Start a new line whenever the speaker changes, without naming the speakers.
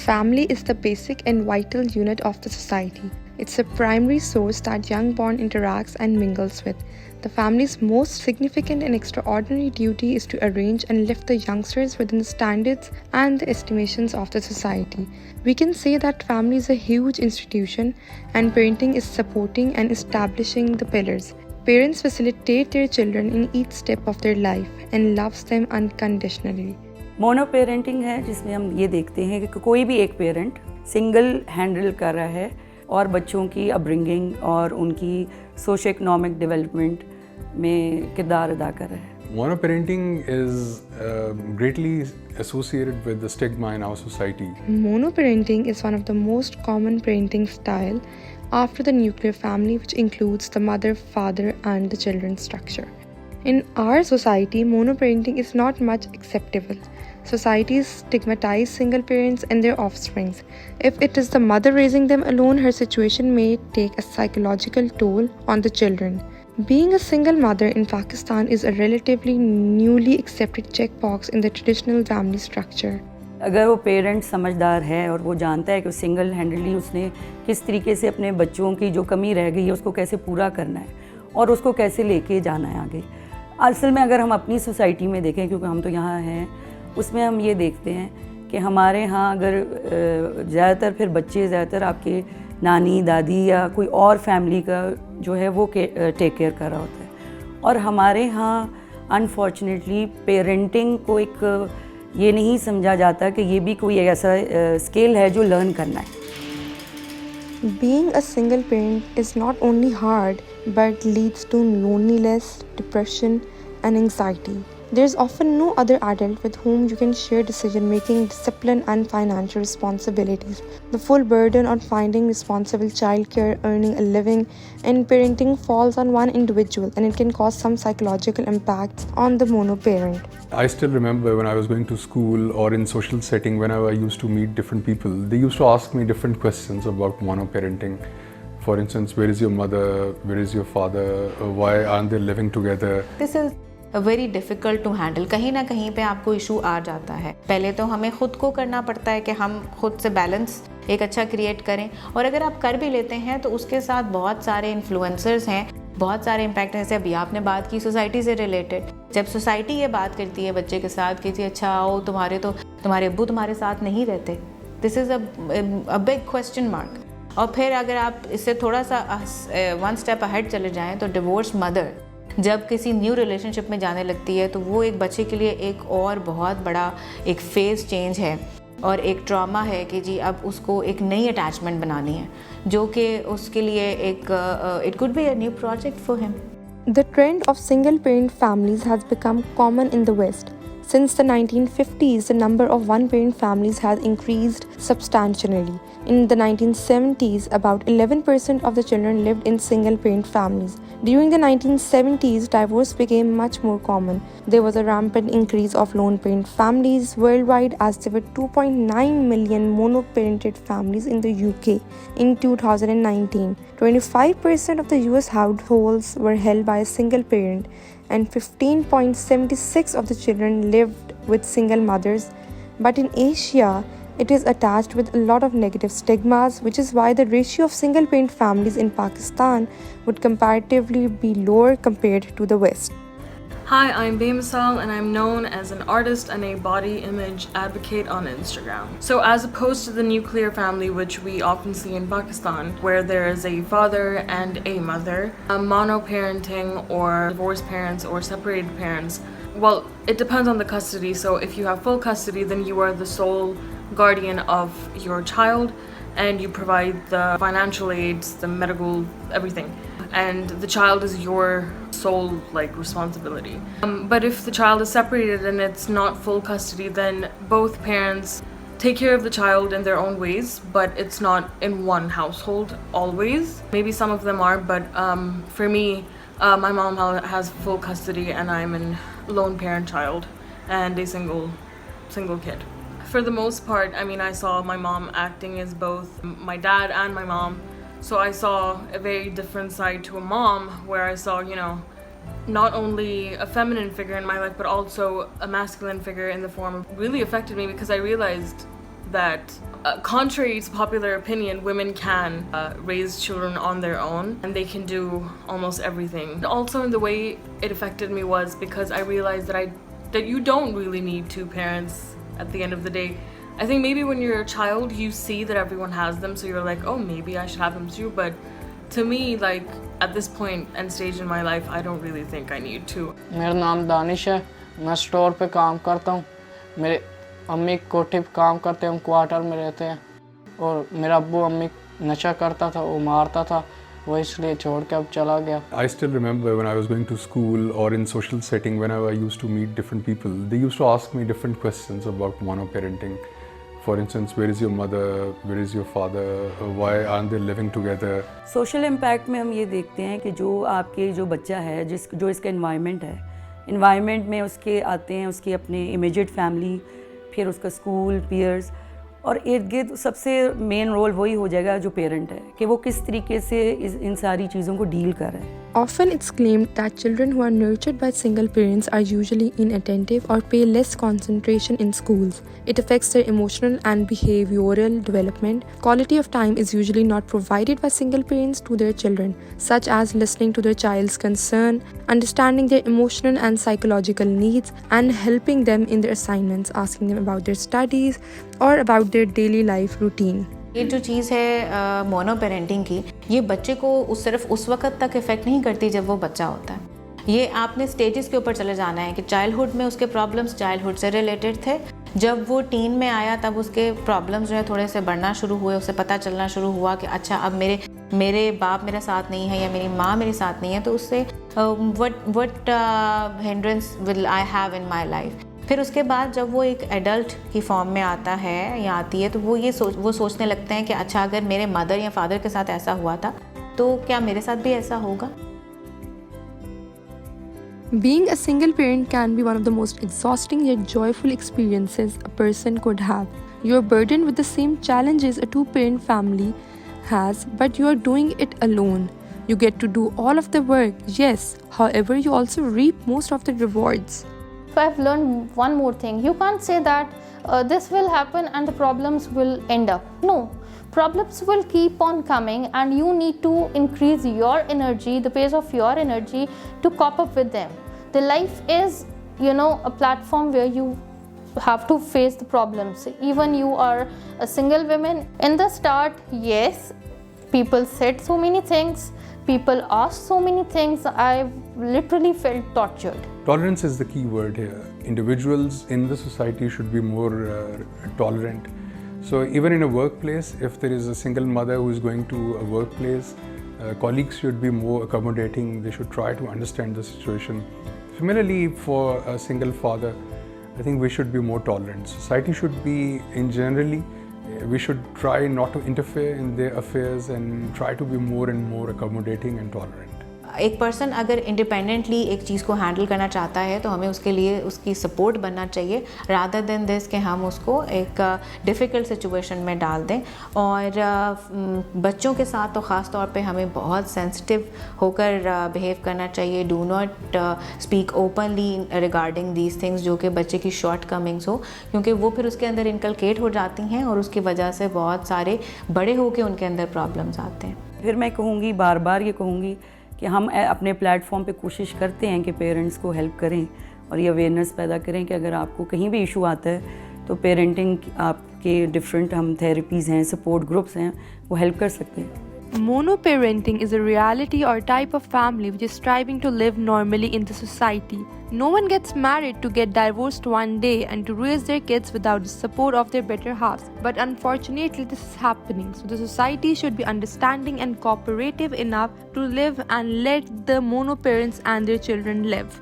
family is the basic and vital unit of the society. It's a primary source that young born interacts and mingles with. The family's most significant and extraordinary duty is to arrange and lift the youngsters within the standards and the estimations of the society. We can say that family is a huge institution and parenting is supporting and establishing the pillars. Parents facilitate their children in each step of their life and loves them unconditionally.
Mono parenting है जिसमें हम ये देखते हैं कि कोई भी एक पेरेंट सिंगल हैंडल कर रहा है और बच्चों की अपब्रिंगिंग और उनकी सोशो इकोनॉमिक डेवलपमेंट में किरदार अदा कर रहा है.
Monoparenting is greatly associated with the stigma in our society.
Monoparenting is one of the most common parenting style after the nuclear family, which includes the mother, father, and the children structure. In our society, monoparenting is not much acceptable. Societies stigmatize single parents and their offsprings. If it is the mother raising them alone, her situation may take a psychological toll on the children. Being a single mother in Pakistan is a relatively newly accepted checkbox in the traditional family structure.
अगर वो parent समझदार है और वो जानता है कि single हैंडली उसने किस तरीके से अपने बच्चों की जो कमी रह गई है उसको कैसे पूरा करना है और उसको कैसे लेके जाना है आगे. असल में अगर हम अपनी सोसाइटी में देखें, क्योंकि हम तो यहाँ हैं, उसमें हम ये देखते हैं कि हमारे यहाँ अगर ज़्यादातर फिर बच्चे ज़्यादातर आपके नानी दादी या कोई और फैमिली का जो है वो टेक केयर कर रहा होता है. और हमारे यहाँ अनफॉर्चुनेटली पेरेंटिंग को एक ये नहीं समझा जाता कि ये भी कोई ऐसा स्किल है जो लर्न करना है.
Being a single parent is not only hard but leads to loneliness, depression, and anxiety. There is often no other adult with whom you can share decision making, discipline, and financial responsibilities. The full burden on finding responsible childcare, earning a living, and parenting falls on one individual, and it can cause some psychological impacts on the mono parent.
I still remember when I was going to school or in social setting, whenever I used to meet different people, they used to ask me different questions about monoparenting. For instance, where is your mother? Where is your father? Why aren't they living together?
This is very difficult to handle. कहीं ना कहीं पे आपको issue आ जाता है. पहले तो हमें ख़ुद को करना पड़ता है कि हम खुद से बैलेंस एक अच्छा क्रिएट करें, और अगर आप कर भी लेते हैं तो उसके साथ बहुत सारे इन्फ्लुएंसर्स हैं, बहुत सारे इम्पैक्ट हैं. जैसे अभी आपने बात की सोसाइटी से रिलेटेड, जब सोसाइटी ये बात करती है बच्चे के साथ कि जी अच्छा आओ तुम्हारे अब्बू तुम्हारे साथ नहीं रहते, this is a big question mark. और फिर अगर आप इससे थोड़ा सा वन स्टेप अहेड चले जाएँ तो डिवोर्स मदर जब किसी न्यू रिलेशनशिप में जाने लगती है तो वो एक बच्चे के लिए एक और बहुत बड़ा एक फेज़ चेंज है और एक ट्रॉमा है कि जी अब उसको एक नई अटैचमेंट बनानी है, जो कि उसके लिए एक it could be a new project for him.
The trend of single parent families has become common in the West. Since the 1950s, the number of one-parent families has increased substantially. In the 1970s, about 11% of the children lived in single-parent families. During the 1970s, divorce became much more common. There was a rampant increase of lone-parent families worldwide, as there were 2.9 million monoparented families in the UK in 2019. 25% of the US households were held by a single parent, and 15.76% of the children lived with single mothers. But in Asia, it is attached with a lot of negative stigmas, which is why the ratio of single parent families in Pakistan would comparatively be lower compared to the West.
Hi, I'm Bamisal, and I'm known as an artist and a body image advocate on Instagram. So as opposed to the nuclear family, which we often see in Pakistan, where there is a father and a mother, monoparenting or divorced parents or separated parents, well, it depends on the custody. So if you have full custody, then you are the sole guardian of your child, and you provide the financial aids, the medical, everything. And the child is your sole responsibility. But if the child is separated and it's not full custody, then both parents take care of the child in their own ways, but it's not in one household always. Maybe some of them are, but for me, my mom has full custody and I'm a lone parent child and a single kid. For the most part, I mean, I saw my mom acting as both my dad and my mom. So I saw a very different side to a mom, where I saw, not only a feminine figure in my life, but also a masculine figure in the form of really affected me, because I realized that contrary to popular opinion, women can raise children on their own and they can do almost everything. And also in the way it affected me was because I realized that you don't really need two parents at the end of the day. I think maybe when you're a child you see that everyone has them, so you're like, oh, maybe I should have them too, but to me, like at this point and stage in my life, I don't really think I need to.
मेरा नाम दानिश है, मैं store पे काम करता हूँ। मेरे अम्मी कोठी पे काम करते हैं, हम क्वार्टर में रहते हैं। और मेरा अब्बू अम्मी नशा करता था, वो मारता था, वो इसलिए छोड़ के अब चला गया।
I still remember when I was going to school or in social setting, whenever I used to meet different people, they used to ask me different questions about monoparenting. For instance, where is your mother? Where is your father? Why aren't they living together?
Social impact में हम ये देखते हैं कि जो आपके जो बच्चा है जो इसका इन्वायरमेंट है, इन्वायरमेंट में उसके आते हैं उसकी अपने इमीडिएट फैमिली, फिर उसका स्कूल, पीयर्स, और इर्द गिर्द सबसे मेन रोल वही हो जाएगा जो पेरेंट है कि वो किस तरीके से इन सारी चीज़ों को डील कर रहे हैं।
Often it's claimed that children who are nurtured by single parents are usually inattentive or pay less concentration in schools. It affects their emotional and behavioral development. Quality of time is usually not provided by single parents to their children, such as listening to their child's concern, understanding their emotional and psychological needs, and helping them in their assignments, asking them about their studies or about their daily life routine.
ये जो चीज़ है mono parenting की, ये बच्चे को सिर्फ उस वक्त तक इफ़ेक्ट नहीं करती जब वो बच्चा होता है। ये आपने स्टेजेस के ऊपर चले जाना है कि चाइल्डहुड में उसके प्रॉब्लम्स चाइल्डहुड से रिलेटेड थे, जब वो टीन में आया तब उसके प्रॉब्लम्स जो है थोड़े से बढ़ना शुरू हुए, उसे पता चलना शुरू हुआ कि अच्छा अब मेरे बाप मेरे साथ नहीं है या मेरी माँ मेरे साथ नहीं है, तो उससे what hindrance will I have in my life. फिर उसके बाद जब वो एक एडल्ट की फॉर्म में आता है या आती है तो वो सोचने लगते हैं कि अच्छा अगर मेरे मदर या फादर के साथ ऐसा हुआ था तो क्या मेरे साथ भी ऐसा होगा।
Being a single parent can be one of the most exhausting yet joyful experiences a person could have. You are burdened with the same challenges a two-parent family has, but you are doing it alone. You get to do all of the work, yes, however you also reap most of the rewards.
I've learned one more thing. You can't say that this will happen and the problems will end up. No, problems will keep on coming and you need to increase your energy, the pace of your energy to cope up with them. The life is, a platform where you have to face the problems. Even you are a single woman. In the start, yes, people said so many things, people asked so many things. I literally felt tortured.
Tolerance is the key word here. Individuals in the society should be more tolerant. So even in a workplace, if there is a single mother who is going to a workplace, colleagues should be more accommodating. They should try to understand the situation. Similarly, for a single father, I think we should be more tolerant. Society should be, we should try not to interfere in their affairs and try to be more and more accommodating and tolerant.
एक person अगर independently एक चीज़ को handle करना चाहता है तो हमें उसके लिए उसकी सपोर्ट बनना चाहिए, रादर देन दिस कि हम उसको एक डिफ़िकल्ट सिचुएशन में डाल दें। और बच्चों के साथ तो ख़ास तौर पे हमें बहुत सेंसिटिव होकर बिहेव करना चाहिए। Do not speak openly regarding these things जो कि बच्चे की शॉर्ट कमिंग्स हो, क्योंकि वो फिर उसके अंदर इनकलकेट हो जाती हैं और उसकी वजह से बहुत सारे बड़े होकर उनके अंदर प्रॉब्लम्स आते हैं।
फिर मैं कहूँगी, बार बार ये कहूँगी कि हम अपने प्लेटफॉर्म पे कोशिश करते हैं कि पेरेंट्स को हेल्प करें और ये अवेयरनेस पैदा करें कि अगर आपको कहीं भी इशू आता है तो पेरेंटिंग आपके डिफरेंट हम थेरेपीज़ हैं, सपोर्ट ग्रुप्स हैं, वो हेल्प कर सकते हैं।
Monoparenting is a reality or type of family which is striving to live normally in the society. No one gets married to get divorced one day and to raise their kids without the support of their better halves. But unfortunately, this is happening. So the society should be understanding and cooperative enough to live and let the monoparents and their children live.